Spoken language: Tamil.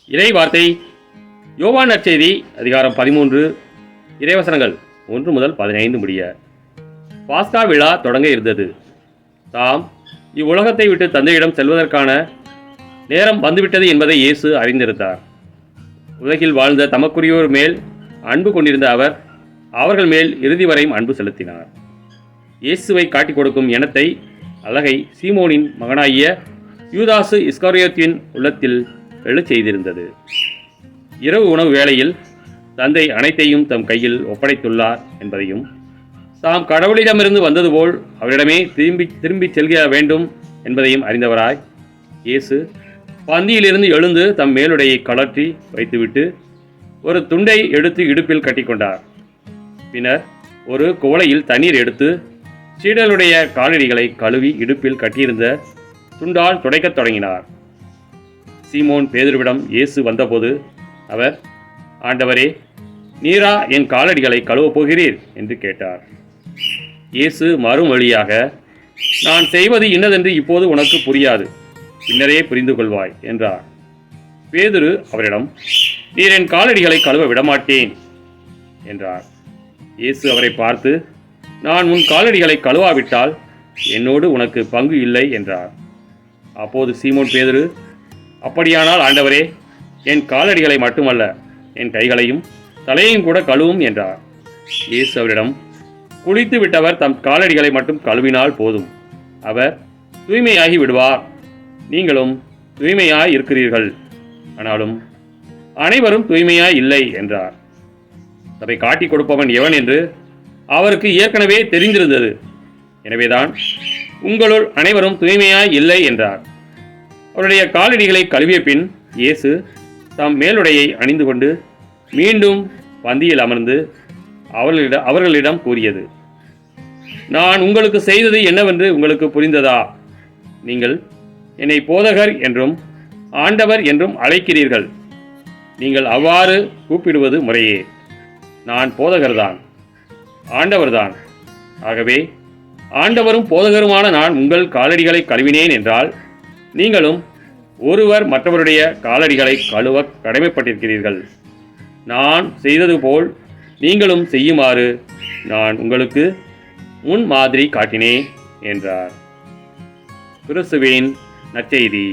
இறை வார்த்தை யோவான் நற்செய்தி அதிகாரம் 13 இறைவசனங்கள் 1 முதல் 15 முடிய. பாஸ்கா விழா தொடங்க இருந்தது. தாம் இவ்வுலகத்தை விட்டு தந்தையிடம் செல்வதற்கான நேரம் வந்துவிட்டது என்பதை இயேசு அறிந்திருந்தார். உலகில் வாழ்ந்த தமக்குரியோர் மேல் அன்பு கொண்டிருந்த அவர் அவர்கள் மேல் இறுதி வரையும் அன்பு செலுத்தினார். இயேசுவை காட்டிக் கொடுக்கும் எண்ணத்தை அழகை சீமோனின் மகனாகிய யூதாசு இஸ்காரியோத்தின் உள்ளத்தில் எழச் செய்திருந்தது. இரவு உணவு வேளையில் தந்தை அனைத்தையும் தம் கையில் ஒப்படைத்துள்ளார் என்பதையும், தாம் கடவுளிடமிருந்து வந்தது போல் அவரிடமே திரும்பி செல்க வேண்டும் என்பதையும் அறிந்தவராய் இயேசு பந்தியிலிருந்து எழுந்து தம் மேலுடையை கழற்றி வைத்துவிட்டு ஒரு துண்டை எடுத்து இடுப்பில் கட்டிக்கொண்டார். பின்னர் ஒரு குவளையில் தண்ணீர் எடுத்து சீடருடைய காலடிகளை கழுவி இடுப்பில் கட்டியிருந்த துண்டால் துடைக்கத் தொடங்கினார். சீமோன் பேதுருவிடம் இயேசு வந்தபோது அவர், ஆண்டவரே, நீரா என் காலடிகளை கழுவப் போகிறீர் என்று கேட்டார். இயேசு மறுமொழியாக, நான் செய்வது இன்னதென்று இப்போது உனக்கு புரியாது, பின்னரே புரிந்து கொள்வாய் என்றார். பேதுரு அவரிடம், நீர் என் காலடிகளை கழுவ விடமாட்டேன் என்றார். இயேசு அவரை பார்த்து, நான் உன் காலடிகளை கழுவாவிட்டால் என்னோடு உனக்கு பங்கு இல்லை என்றார். அப்போது சீமோன் பேதுரு, அப்படியானால் ஆண்டவரே, என் காலடிகளை மட்டுமல்ல, என் கைகளையும் தலையையும் கூட கழுவும் என்றார். இயேசு அவரிடம், குளித்து விட்டவர் தம் காலடிகளை மட்டும் கழுவினால் போதும், அவர் தூய்மையாகி விடுவார். நீங்களும் தூய்மையாய் இருக்கிறீர்கள், ஆனாலும் அனைவரும் தூய்மையாய் இல்லை என்றார். அதை காட்டிக் கொடுப்பவன் எவன் என்று அவருக்கு ஏற்கனவே தெரிந்திருந்தது. எனவேதான் உங்களுள் அனைவரும் தூய்மையாய் இல்லை என்றார். அவருடைய காலடிகளை கழுவிய பின் இயேசு தம் மேலுடையை அணிந்து கொண்டு மீண்டும் பந்தியில் அமர்ந்து அவர்களிடம் கூறியது, நான் உங்களுக்கு செய்தது என்னவென்று உங்களுக்கு புரிந்ததா? நீங்கள் என்னை போதகர் என்றும் ஆண்டவர் என்றும் அழைக்கிறீர்கள். நீங்கள் அவ்வாறு கூப்பிடுவது முறையே. நான் போதகர்தான், ஆண்டவர்தான். ஆகவே ஆண்டவரும் போதகருமான நான் உங்கள் காலடிகளை கழுவினேன் என்றால், நீங்களும் ஒருவர் மற்றவருடைய காலடிகளை கழுவ கடமைப்பட்டிருக்கிறீர்கள். நான் செய்தது போல் நீங்களும் செய்யுமாறு நான் உங்களுக்கு முன் மாதிரி காட்டினேன் என்றார். கிறிஸ்துவின் நற்செய்தி.